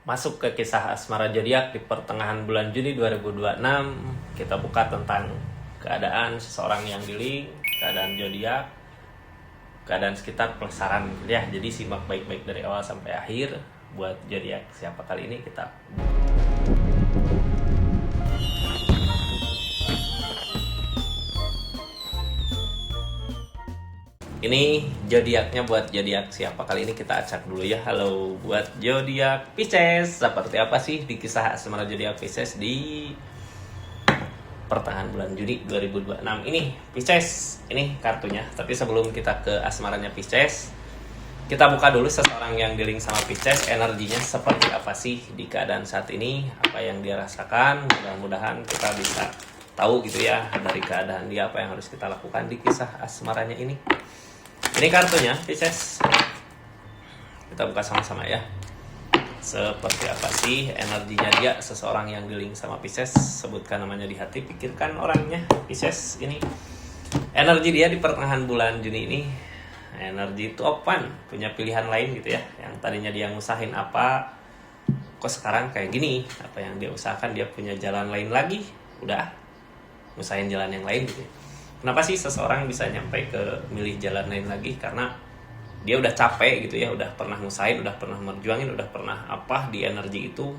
masuk ke kisah asmara zodiak di pertengahan bulan Juni 2026. Kita buka tentang keadaan seseorang yang di link, keadaan zodiak, keadaan sekitar plus saran ya. Jadi simak baik-baik dari awal sampai akhir. Buat zodiak siapa kali ini kita ini zodiaknya. Buat zodiak siapa kali ini kita acak dulu ya. Halo buat zodiak Pisces, seperti apa sih di kisah asmara zodiak Pisces di pertengahan bulan Juni 2026 ini Pisces? Ini kartunya. Tapi sebelum kita ke asmaranya Pisces, kita buka dulu seseorang yang di link sama Pisces, energinya seperti apa sih di keadaan saat ini, apa yang dia rasakan. Mudah-mudahan kita bisa tahu gitu ya dari keadaan dia apa yang harus kita lakukan di kisah asmaranya ini. Ini kartunya Pisces, kita buka sama-sama ya. Seperti apa sih energinya dia, seseorang yang di link sama Pisces? Sebutkan namanya di hati, pikirkan orangnya Pisces ini. Energi dia di pertengahan bulan Juni ini, energi topan, punya pilihan lain gitu ya. Yang tadinya dia ngusahin apa, kok sekarang kayak gini. Apa yang dia usahakan, dia punya jalan lain lagi, udah ngusahin jalan yang lain gitu ya. Kenapa sih seseorang bisa nyampe ke milih jalan lain lagi? Karena dia udah capek gitu ya, udah pernah ngusahin, udah pernah merjuangin, udah pernah apa di energi itu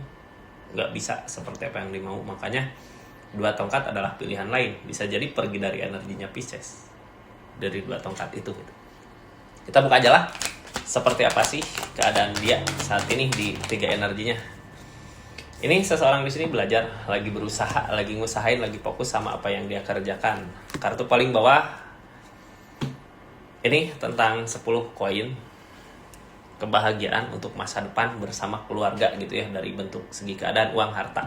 nggak bisa seperti apa yang dia mau. Makanya 2 tongkat adalah pilihan lain. Bisa jadi pergi dari energinya Pisces, dari 2 tongkat itu gitu. Kita buka aja lah seperti apa sih keadaan dia saat ini di 3 energinya. Ini seseorang di sini belajar, lagi berusaha, lagi ngusahain, lagi fokus sama apa yang dia kerjakan. Kartu paling bawah ini tentang 10 koin, kebahagiaan untuk masa depan bersama keluarga gitu ya, dari bentuk segi keadaan, uang, harta.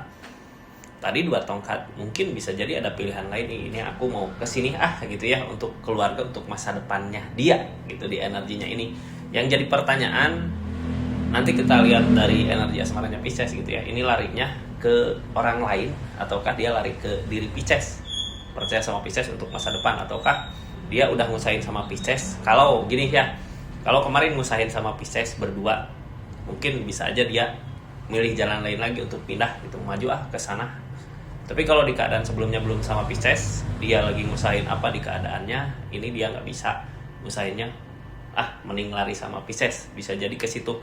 Tadi 2 tongkat, mungkin bisa jadi ada pilihan lain nih. Ini aku mau kesini gitu ya, untuk keluarga, untuk masa depannya dia gitu di energinya ini. Yang jadi pertanyaan, nanti kita lihat dari energi asmaranya Pisces gitu ya. Ini larinya ke orang lain ataukah dia lari ke diri Pisces? Percaya sama Pisces untuk masa depan ataukah dia udah ngusahin sama Pisces? Kalau gini ya, kalau kemarin ngusahin sama Pisces berdua, mungkin bisa aja dia milih jalan lain lagi untuk pindah gitu, maju ke sana. Tapi kalau di keadaan sebelumnya belum sama Pisces, dia lagi ngusahin apa di keadaannya, ini dia nggak bisa ngusahinnya, mending lari sama Pisces. Bisa jadi ke situ.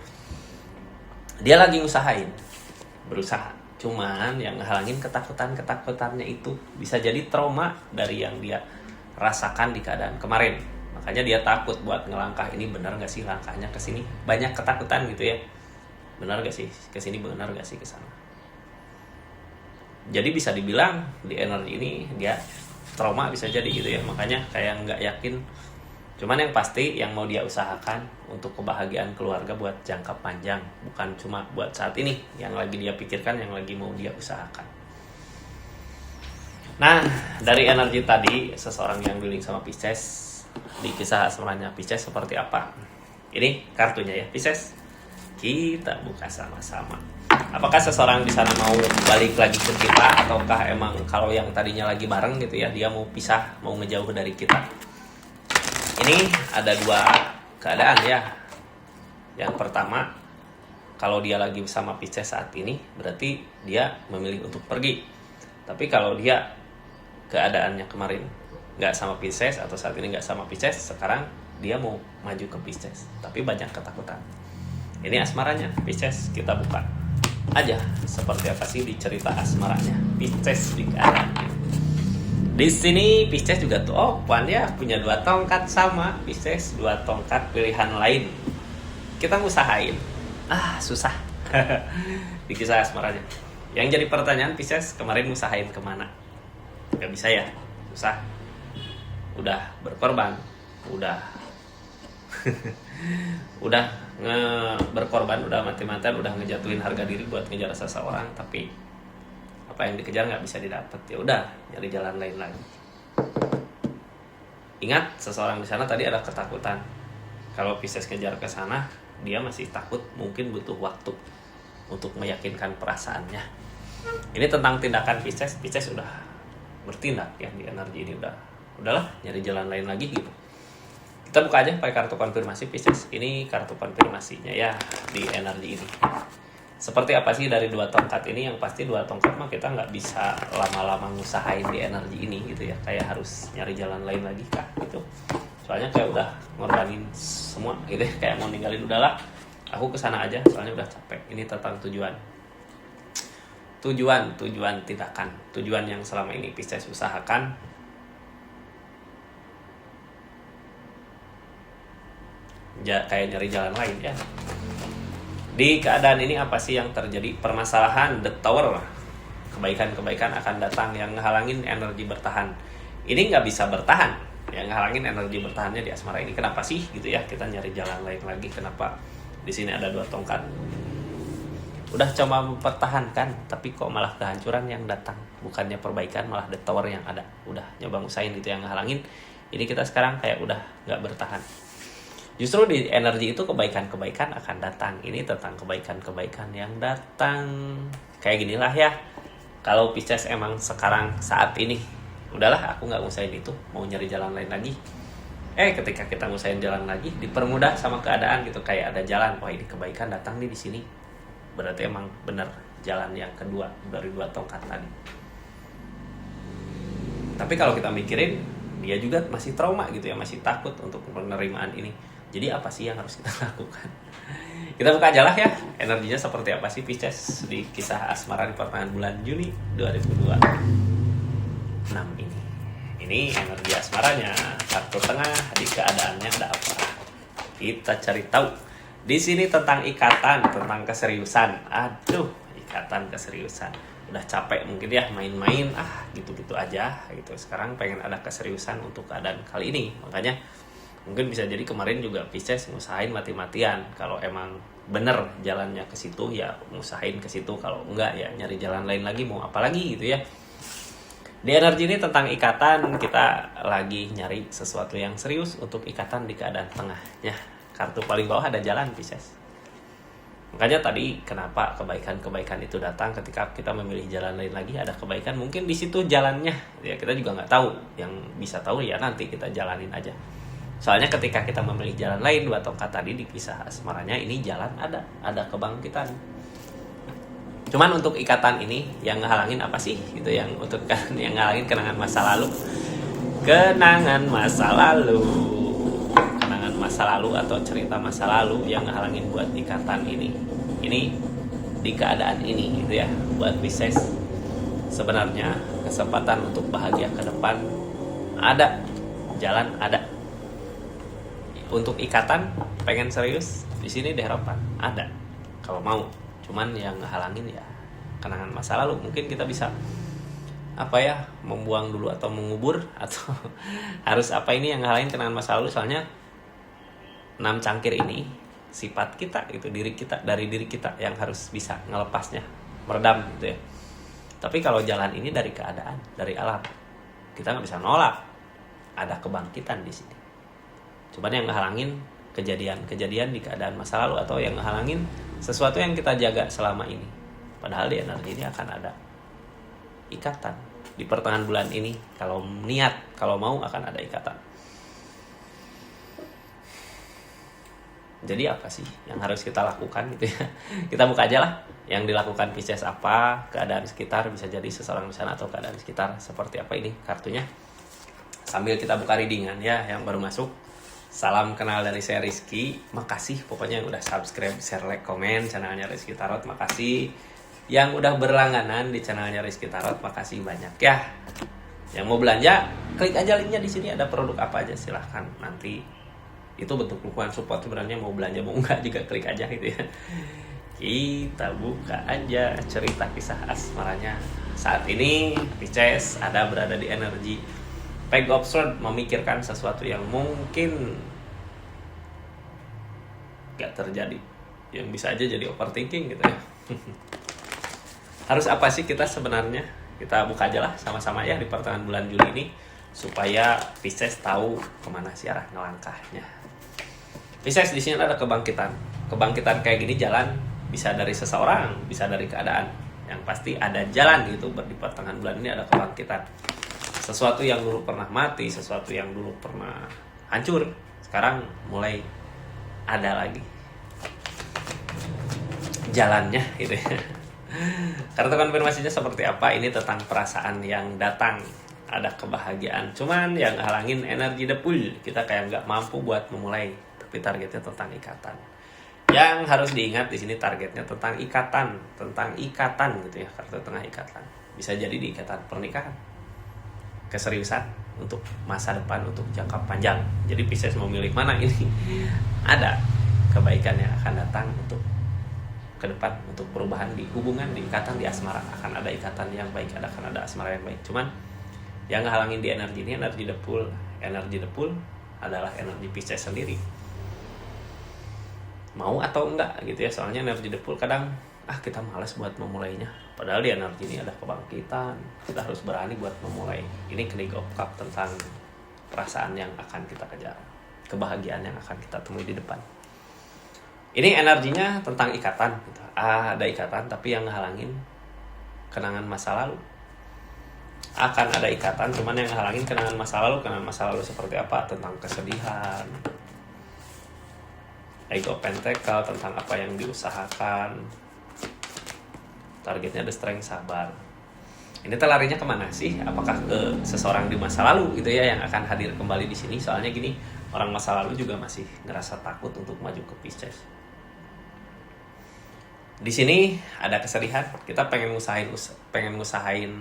Dia lagi ngusahain, berusaha, cuman yang ngehalangin ketakutannya itu. Bisa jadi trauma dari yang dia rasakan di keadaan kemarin. Makanya dia takut buat ngelangkah. Ini benar gak sih langkahnya ke sini? Banyak ketakutan gitu ya. Benar gak sih ke sini, benar gak sih ke sana? Jadi bisa dibilang di energi ini dia trauma, bisa jadi gitu ya. Makanya kayak nggak yakin. Cuman yang pasti yang mau dia usahakan untuk kebahagiaan keluarga buat jangka panjang, bukan cuma buat saat ini. Yang lagi dia pikirkan, yang lagi mau dia usahakan. Nah, dari energi tadi, seseorang yang di link sama Pisces, di kisah asmaranya Pisces seperti apa? Ini kartunya ya Pisces. Kita buka sama-sama. Apakah seseorang di sana mau balik lagi ke kita, ataukah emang kalau yang tadinya lagi bareng gitu ya, dia mau pisah, mau ngejauh dari kita? Ini ada 2 keadaan ya. Yang pertama, kalau dia lagi bersama Pisces saat ini, berarti dia memilih untuk pergi. Tapi kalau dia keadaannya kemarin nggak sama Pisces, atau saat ini nggak sama Pisces, sekarang dia mau maju ke Pisces, tapi banyak ketakutan. Ini asmaranya Pisces, kita buka aja seperti apa sih di cerita asmaranya Pisces di keadaan ini. Di sini Pisces juga open ya, punya 2 tongkat sama Pisces, 2 tongkat pilihan lain. Kita ngusahain, susah di kisah asmaranya. Yang jadi pertanyaan Pisces, kemarin ngusahain kemana? Gak bisa ya, susah. Udah berkorban, udah berkorban, udah mati-matian, udah ngejatuhin harga diri buat ngejar seseorang, tapi apa yang dikejar nggak bisa didapat. Ya udah, nyari jalan lain lagi. Ingat, seseorang di sana tadi ada ketakutan. Kalau Pisces kejar ke sana, dia masih takut, mungkin butuh waktu untuk meyakinkan perasaannya. Ini tentang tindakan Pisces. Pisces udah bertindak ya di energi ini, udahlah nyari jalan lain lagi gitu. Kita buka aja pakai kartu konfirmasi Pisces. Ini kartu konfirmasinya ya di energi ini. Seperti apa sih dari dua tongkat ini? Yang pasti dua tongkat mah kita nggak bisa lama-lama ngusahain di energi ini gitu ya, kayak harus nyari jalan lain lagi kah gitu. Soalnya kayak udah ngorbanin semua gitu ya, kayak mau ninggalin udahlah aku kesana aja soalnya udah capek. Ini tentang tujuan tindakan, tujuan yang selama ini Pisces usahakan. Kayak nyari jalan lain ya. Di keadaan ini apa sih yang terjadi? Permasalahan The Tower. Kebaikan-kebaikan akan datang yang ngehalangin energi bertahan. Ini nggak bisa bertahan. Yang ngehalangin energi bertahannya di asmara ini. Kenapa sih gitu ya? Kita nyari jalan lain lagi. Kenapa di sini ada dua tongkat? Udah coba mempertahankan, tapi kok malah kehancuran yang datang. Bukannya perbaikan, malah The Tower yang ada. Udah nyoba ngusain gitu yang ngehalangin. Ini kita sekarang kayak udah nggak bertahan. Justru di energi itu kebaikan-kebaikan akan datang. Ini tentang kebaikan-kebaikan yang datang. Kayak ginilah ya. Kalau Pisces emang sekarang saat ini, udahlah aku nggak ngusain itu, mau nyari jalan lain lagi. Ketika kita ngusain jalan lagi, dipermudah sama keadaan gitu. Kayak ada jalan, wah ini kebaikan datang nih di sini. Berarti emang benar jalan yang kedua dari dua tongkat tadi. Tapi kalau kita mikirin, dia juga masih trauma gitu ya, masih takut untuk penerimaan ini. Jadi apa sih yang harus kita lakukan? Kita buka aja lah ya, energinya seperti apa sih Pisces di kisah asmara di pertengahan bulan Juni 2026 ini. Ini energi asmaranya, kartu tengah, di keadaannya ada apa? Kita cari tahu. Di sini tentang ikatan, tentang keseriusan. Aduh, ikatan keseriusan. Udah capek mungkin ya main-main, gitu-gitu aja gitu. Sekarang pengen ada keseriusan untuk keadaan kali ini. Makanya mungkin bisa jadi kemarin juga Pisces ngusahain mati-matian. Kalau emang bener jalannya ke situ ya ngusahain ke situ. Kalau enggak ya nyari jalan lain lagi, mau apa lagi gitu ya. Di energi ini tentang ikatan, kita lagi nyari sesuatu yang serius untuk ikatan di keadaan tengahnya. Kartu paling bawah ada jalan Pisces. Makanya tadi kenapa kebaikan-kebaikan itu datang ketika kita memilih jalan lain lagi, ada kebaikan mungkin di situ jalannya. Ya kita juga nggak tahu. Yang bisa tahu ya nanti kita jalanin aja. Soalnya ketika kita memilih jalan lain, dua tongkat tadi di kisah asmaranya ini jalan ada kebangkitan. Cuman untuk ikatan ini yang ngehalangin apa sih? Gitu yang untuk yang ngehalangin kenangan masa lalu. Kenangan masa lalu atau cerita masa lalu yang ngehalangin buat ikatan ini. Ini di keadaan ini gitu ya. Buat Pisces sebenarnya kesempatan untuk bahagia ke depan ada, jalan ada. Untuk ikatan pengen serius di sini di harapan ada kalau mau. Cuman yang ngehalangin ya kenangan masa lalu. Mungkin kita bisa membuang dulu atau mengubur atau harus apa ini yang ngehalangin kenangan masa lalu. Soalnya 6 cangkir ini sifat kita itu diri kita, dari diri kita yang harus bisa ngelepasnya, meredam gitu ya. Tapi kalau jalan ini dari keadaan, dari alam, kita nggak bisa nolak. Ada kebangkitan di sini. Cuman yang ngehalangin kejadian-kejadian di keadaan masa lalu atau yang ngehalangin sesuatu yang kita jaga selama ini. Padahal di energi ini akan ada ikatan di pertengahan bulan ini. Kalau niat, kalau mau akan ada ikatan. Jadi apa sih yang harus kita lakukan gitu ya? Kita buka aja lah yang dilakukan Pisces apa, keadaan sekitar bisa jadi seseorang di sana atau keadaan sekitar seperti apa ini kartunya. Sambil kita buka readingan ya yang baru masuk. Salam kenal dari saya Rizky. Makasih pokoknya yang udah subscribe, share, like, komen channelnya Rizky Tarot. Makasih yang udah berlangganan di channelnya Rizky Tarot. Makasih banyak ya. Yang mau belanja, klik aja linknya di sini. Ada produk apa aja silahkan. Nanti itu bentuk dukungan support sebenarnya, mau belanja mau enggak juga klik aja gitu ya. Kita buka aja cerita kisah asmaranya. Saat ini Pisces ada berada di energi Page of Swords, memikirkan sesuatu yang mungkin gak terjadi, yang bisa aja jadi overthinking gitu ya. Harus apa sih kita sebenarnya? Kita buka aja lah sama-sama ya di pertengahan bulan Juli ini supaya Pisces tahu kemana sih arah ngelangkahnya. Pisces di sini ada kebangkitan. Kebangkitan kayak gini jalan bisa dari seseorang, bisa dari keadaan. Yang pasti ada jalan gitu di pertengahan bulan ini ada kebangkitan. Sesuatu yang dulu pernah mati, sesuatu yang dulu pernah hancur, sekarang mulai ada lagi. jalannya gitu ya. Kartu konfirmasinya seperti apa? Ini tentang perasaan yang datang, ada kebahagiaan. Cuman yang halangin energi depul, kita kayak nggak mampu buat memulai. Tapi targetnya tentang ikatan. Yang harus diingat di sini targetnya tentang ikatan gitu ya. Kartu tengah ikatan. Bisa jadi di ikatan pernikahan, keseriusan untuk masa depan, untuk jangka panjang. Jadi Pisces memilih mana ini? Ada kebaikan yang akan datang untuk ke depan, untuk perubahan di hubungan, di ikatan, di asmara. Akan ada ikatan yang baik, akan ada asmara yang baik. Cuman yang ngehalangin di energi ini energi depul. Energi depul adalah energi Pisces sendiri, mau atau enggak gitu ya. Soalnya energi depul kadang kita malas buat memulainya, padahal di energi ini ada kebangkitan. Kita harus berani buat memulai. Ini King of Cup tentang perasaan yang akan kita kejar, kebahagiaan yang akan kita temui di depan. Ini energinya tentang ikatan gitu. Ada ikatan, tapi yang ngehalangin kenangan masa lalu. Akan ada ikatan, cuman yang ngehalangin kenangan masa lalu. Kenangan masa lalu seperti apa? Tentang kesedihan, ego pentakel, tentang apa yang diusahakan. Targetnya ada strength, sabar. Ini larinya kemana sih? Apakah ke seseorang di masa lalu gitu ya yang akan hadir kembali di sini? Soalnya gini, orang masa lalu juga masih ngerasa takut untuk maju ke Pisces. Di sini ada kesedihan, kita pengen ngusahain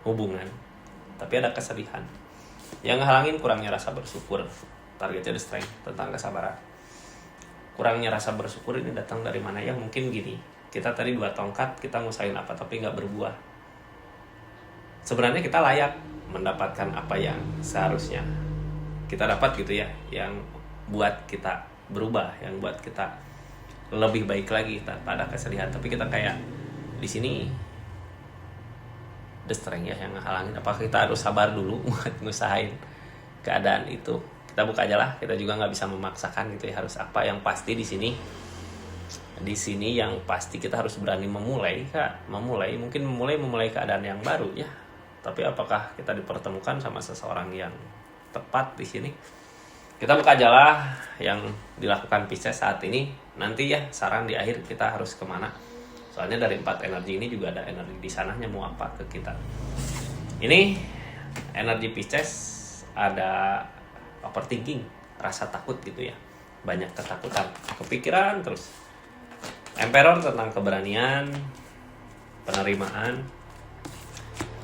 hubungan, tapi ada kesedihan. Yang ngehalangin kurangnya rasa bersyukur. Targetnya the strength, tentang kesabaran. Kurangnya rasa bersyukur ini datang dari mana ya? Mungkin gini, kita tadi 2 tongkat, kita ngusahain apa tapi nggak berbuah. Sebenarnya kita layak mendapatkan apa yang seharusnya kita dapat gitu ya, yang buat kita berubah, yang buat kita lebih baik lagi tanpa ada kesedihan. Tapi kita kayak di sini the strength ya yang ngehalangin. Apakah kita harus sabar dulu buat ngusahain keadaan itu? Kita buka aja lah, kita juga nggak bisa memaksakan gitu ya harus apa. Yang pasti di sini yang pasti kita harus berani memulai mungkin memulai keadaan yang baru ya. Tapi apakah kita dipertemukan sama seseorang yang tepat di sini? Kita buka aja lah yang dilakukan Pisces saat ini. Nanti ya saran di akhir kita harus kemana. Soalnya dari 4 energi ini juga ada energi di sananya mau apa ke kita. Ini energi Pisces ada overthinking, rasa takut gitu ya. Banyak ketakutan, kepikiran terus. Emperor tentang keberanian, penerimaan.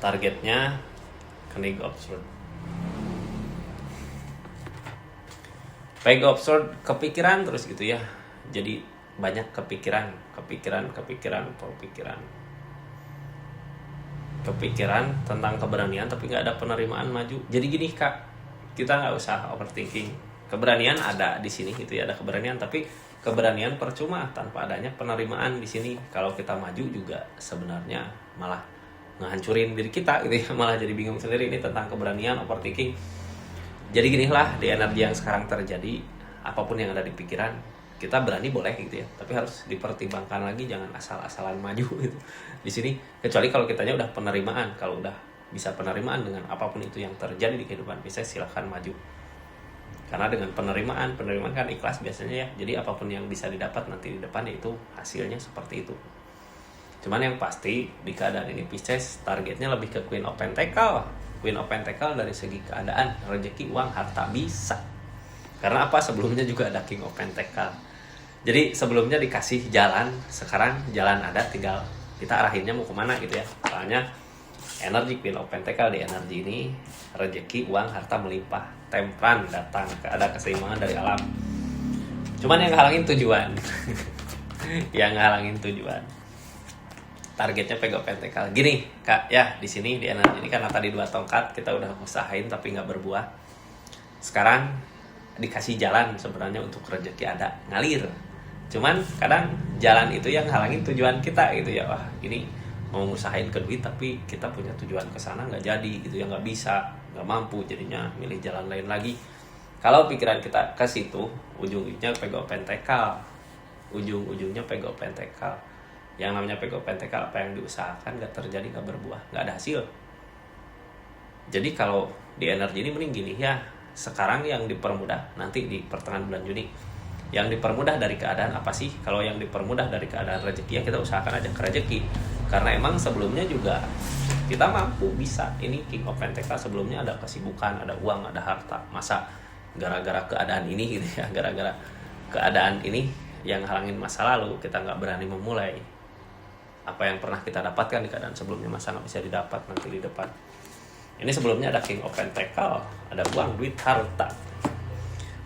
Targetnya King of Swords. Page of Swords, kepikiran terus gitu ya. Jadi banyak kepikiran tentang keberanian, tapi nggak ada penerimaan maju. Jadi gini Kak, kita nggak usah overthinking. Keberanian ada di sini gitu ya, ada keberanian, tapi keberanian percuma tanpa adanya penerimaan di sini. Kalau kita maju juga sebenarnya malah ngehancurin diri kita gitu ya, malah jadi bingung sendiri. Ini tentang keberanian, overthinking. Jadi ginilah di energi yang sekarang terjadi, apapun yang ada di pikiran, kita berani boleh gitu ya, tapi harus dipertimbangkan lagi, jangan asal-asalan maju gitu di sini. Kecuali kalau kitanya udah penerimaan, kalau udah bisa penerimaan dengan apapun itu yang terjadi di kehidupan Pisces, silahkan maju. Karena dengan penerimaan kan ikhlas biasanya ya. Jadi apapun yang bisa didapat nanti di depan itu hasilnya seperti itu. Cuman yang pasti di keadaan ini Pisces targetnya lebih ke Queen of Pentacle. Queen of Pentacle dari segi keadaan, rezeki, uang, harta bisa. Karena apa? Sebelumnya juga ada King of Pentacle. Jadi sebelumnya dikasih jalan, sekarang jalan ada, tinggal kita arahinnya mau kemana gitu ya. Soalnya energi Queen of Pentacle di energi ini, rezeki, uang, harta melimpah, temperan datang, ada keseimbangan dari alam. Cuman yang halangin tujuan. Yang halangin tujuan. Targetnya Page of Pentacle. Gini Kak, ya di sini di energi ini karena tadi 2 tongkat kita udah usahain tapi nggak berbuah. Sekarang dikasih jalan sebenarnya untuk rezeki ada, ngalir. Cuman kadang jalan itu yang halangin tujuan kita gitu ya. Wah ini mau ngusahain ke duit tapi kita punya tujuan ke sana nggak jadi gitu ya, nggak bisa, nggak mampu, jadinya milih jalan lain lagi. Kalau pikiran kita ke situ, ujung-ujungnya Page of Pentacle. Ujung-ujungnya Page of Pentacle. Yang namanya Page of Pentacle, apa yang diusahakan nggak terjadi, nggak berbuah, nggak ada hasil. Jadi kalau di energi ini mending gini ya, sekarang yang dipermudah, nanti di pertengahan bulan Juni Yang dipermudah dari keadaan apa sih? Kalau yang dipermudah dari keadaan rezeki ya kita usahakan aja ke rezeki. Karena emang sebelumnya juga kita mampu bisa. Ini King of Pentacle sebelumnya ada kesibukan, ada uang, ada harta. Masa gara-gara keadaan ini gitu ya, gara-gara keadaan ini yang halangin masa lalu kita nggak berani memulai. Apa yang pernah kita dapatkan di keadaan sebelumnya masa nggak bisa didapat nanti di depan. Ini sebelumnya ada King of Pentacle, ada uang, duit, harta.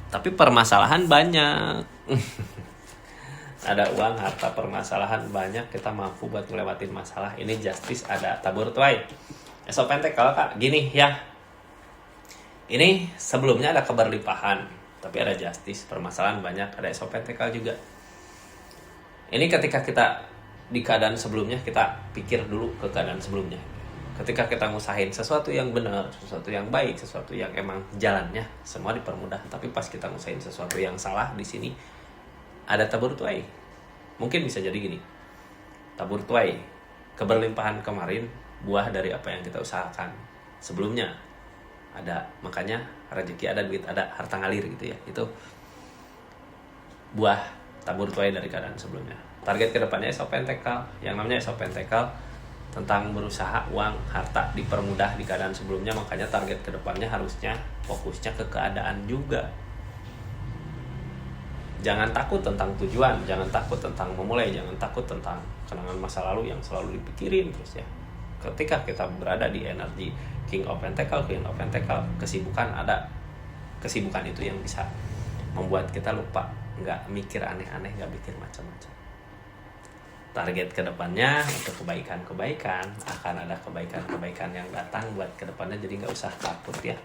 Tapi permasalahan banyak. Ada uang, harta, permasalahan banyak, kita mampu buat ngelewatin masalah. Ini justice, ada tabur tuai. Ace of Pentacle kak, gini ya. Ini sebelumnya ada keberlimpahan, tapi ada justice, permasalahan banyak, ada Ace of Pentacle juga. Ini ketika kita di keadaan sebelumnya, kita pikir dulu ke keadaan sebelumnya. Ketika kita ngusahain sesuatu yang benar, sesuatu yang baik, sesuatu yang emang jalannya, semua dipermudah. Tapi pas kita ngusahain sesuatu yang salah, di sini ada tabur tuai. Mungkin bisa jadi gini, tabur tuai, keberlimpahan kemarin, buah dari apa yang kita usahakan sebelumnya. Ada, makanya rezeki ada, duit ada, harta ngalir gitu ya. Itu buah tabur tuai dari keadaan sebelumnya. Target kedepannya Ace of Pentacle. Yang namanya Ace of Pentacle tentang berusaha, uang, harta dipermudah di keadaan sebelumnya, makanya target kedepannya harusnya fokusnya ke keadaan juga. Jangan takut tentang tujuan, jangan takut tentang memulai, jangan takut tentang kenangan masa lalu yang selalu dipikirin terus ya. Ketika kita berada di energi King of Pentacle, Queen of Pentacle, kesibukan ada, kesibukan itu yang bisa membuat kita lupa, nggak mikir aneh-aneh, nggak mikir macam-macam. Target kedepannya untuk kebaikan-kebaikan, akan ada kebaikan-kebaikan yang datang buat kedepannya, jadi nggak usah takut ya.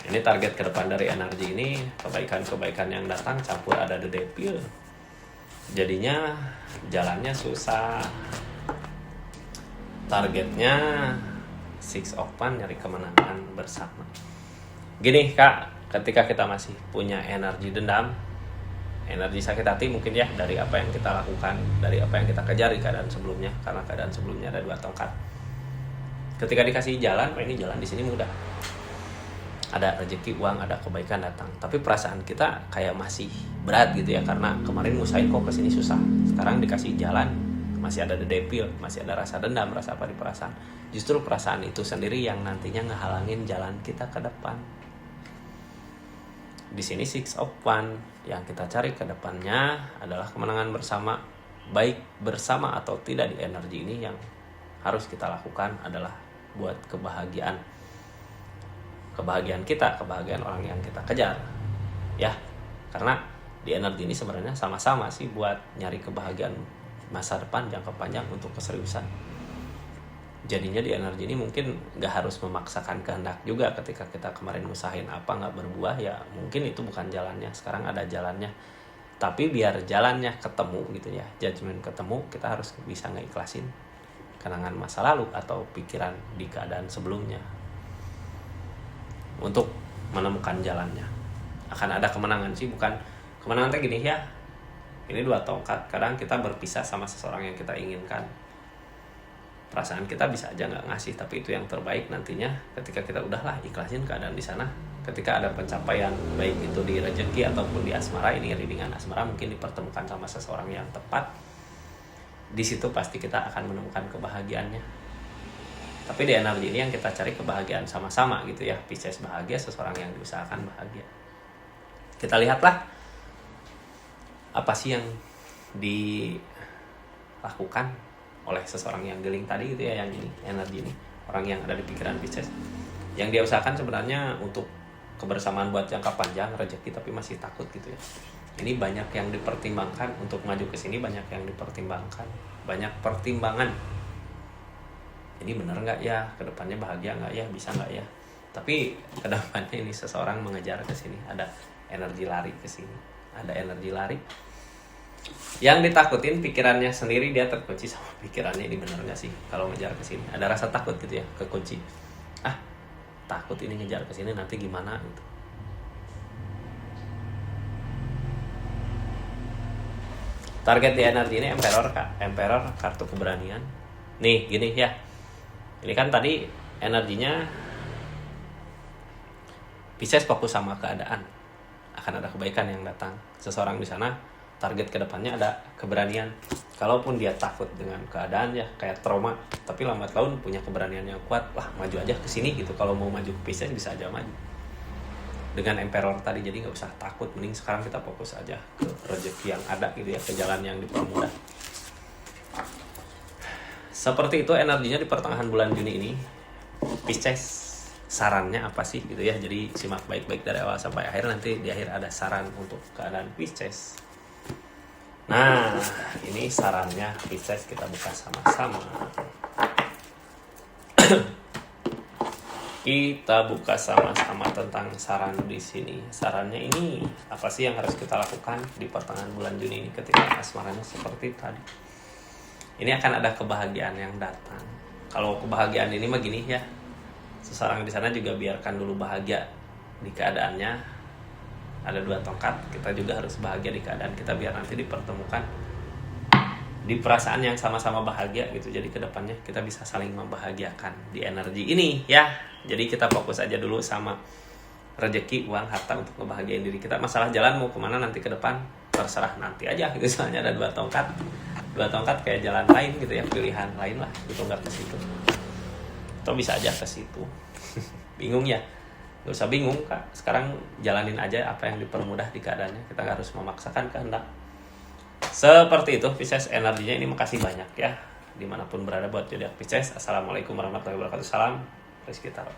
Ini target kedepan dari energi ini, kebaikan-kebaikan yang datang campur ada the devil, jadinya jalannya susah. Targetnya Six of Wands, nyari kemenangan bersama. Gini kak, ketika kita masih punya energi dendam, energi sakit hati mungkin ya, dari apa yang kita lakukan, dari apa yang kita kejar di keadaan sebelumnya, karena keadaan sebelumnya ada 2 tongkat. Ketika dikasih jalan, ini jalan di sini mudah, ada rezeki, uang, ada kebaikan datang. Tapi perasaan kita kayak masih berat gitu ya, karena kemarin ngusahain kok kesini susah. Sekarang dikasih jalan, masih ada the devil, masih ada rasa dendam, rasa apa di perasaan. Justru perasaan itu sendiri yang nantinya ngehalangin jalan kita ke depan. Di sini Six of Wands, yang kita cari ke depannya adalah kemenangan bersama. Baik bersama atau tidak di energi ini, yang harus kita lakukan adalah buat kebahagiaan. Kebahagiaan kita, kebahagiaan orang yang kita kejar. Ya, karena di energi ini sebenarnya sama-sama sih buat nyari kebahagiaan masa depan, jangka panjang, untuk keseriusan. Jadinya di energi ini mungkin gak harus memaksakan kehendak juga. Ketika kita kemarin usahain apa gak berbuah, ya mungkin itu bukan jalannya. Sekarang ada jalannya, tapi biar jalannya ketemu gitu ya, judgment ketemu, kita harus bisa ngeikhlasin kenangan masa lalu atau pikiran di keadaan sebelumnya untuk menemukan jalannya. Akan ada kemenangan sih, bukan kemenangan teh gini ya, ini 2 tongkat. Kadang kita berpisah sama seseorang yang kita inginkan, perasaan kita bisa aja nggak ngasih, tapi itu yang terbaik nantinya ketika kita udahlah ikhlasin keadaan di sana. Ketika ada pencapaian, baik itu di rezeki ataupun di asmara, ini readingan asmara, mungkin dipertemukan sama seseorang yang tepat, di situ pasti kita akan menemukan kebahagiaannya. Tapi di energi ini yang kita cari kebahagiaan sama-sama gitu ya. Pisces bahagia, seseorang yang diusahakan bahagia. Kita lihatlah apa sih yang dilakukan oleh seseorang yang geling tadi gitu ya, yang ini energi ini, orang yang ada di pikiran Pisces, yang dia usahakan sebenarnya untuk kebersamaan buat jangka panjang, rezeki, tapi masih takut gitu ya. Ini banyak yang dipertimbangkan untuk maju ke sini, banyak yang dipertimbangkan, banyak pertimbangan. Ini benar nggak ya, kedepannya bahagia nggak ya, bisa nggak ya. Tapi kedepannya ini seseorang mengejar ke sini, ada energi lari ke sini, ada energi lari. Yang ditakutin pikirannya sendiri, dia terkunci sama pikirannya, ini benar nggak sih kalau ngejar ke sini. Ada rasa takut gitu ya, kekunci. Takut ini ngejar ke sini nanti gimana gitu. Target di energi ini Emperor kak, Emperor kartu keberanian. Nih gini ya, ini kan tadi energinya Pisces fokus sama keadaan. akan ada kebaikan yang datang. Seseorang di sana target kedepannya ada keberanian. Kalaupun dia takut dengan keadaan ya kayak trauma, tapi lambat laun punya keberanian yang kuat, wah maju aja ke sini gitu. Kalau mau maju ke Pisces bisa aja maju. Dengan Emperor tadi, jadi nggak usah takut, mending sekarang kita fokus aja ke rezeki yang ada gitu ya, ke jalan yang dipermudah. Seperti itu energinya di pertengahan bulan Juni ini. Pisces, sarannya apa sih gitu ya, jadi simak baik-baik dari awal sampai akhir, nanti di akhir ada saran untuk keadaan Pisces. Nah, ini sarannya Pisces, kita buka sama-sama. Kita buka sama-sama tentang saran di sini. Sarannya ini apa sih yang harus kita lakukan di pertengahan bulan Juni ini ketika asmaranya seperti tadi. Ini akan ada kebahagiaan yang datang. Kalau kebahagiaan ini mah gini ya, seseorang di sana juga biarkan dulu bahagia di keadaannya. Ada 2 tongkat, kita juga harus bahagia di keadaan kita biar nanti dipertemukan di perasaan yang sama-sama bahagia gitu. Jadi kedepannya kita bisa saling membahagiakan di energi ini ya. Jadi kita fokus aja dulu sama rezeki, uang, harta untuk ngebahagiain diri kita. Masalah jalan mau kemana nanti ke depan terserah nanti aja gitu. Soalnya ada 2 tongkat. 2 tongkat kayak jalan lain gitu ya, pilihan lain lah gitu, nggak ke situ. Atau bisa aja ke situ. Bingung ya? Gak usah bingung kak. Sekarang jalanin aja apa yang dipermudah di keadaannya. Kita gak harus memaksakan kehendak. Seperti itu Pisces energinya ini. Makasih banyak ya dimanapun berada buat zodiak Pisces. Assalamualaikum warahmatullahi wabarakatuh. Salam Rizky Taro.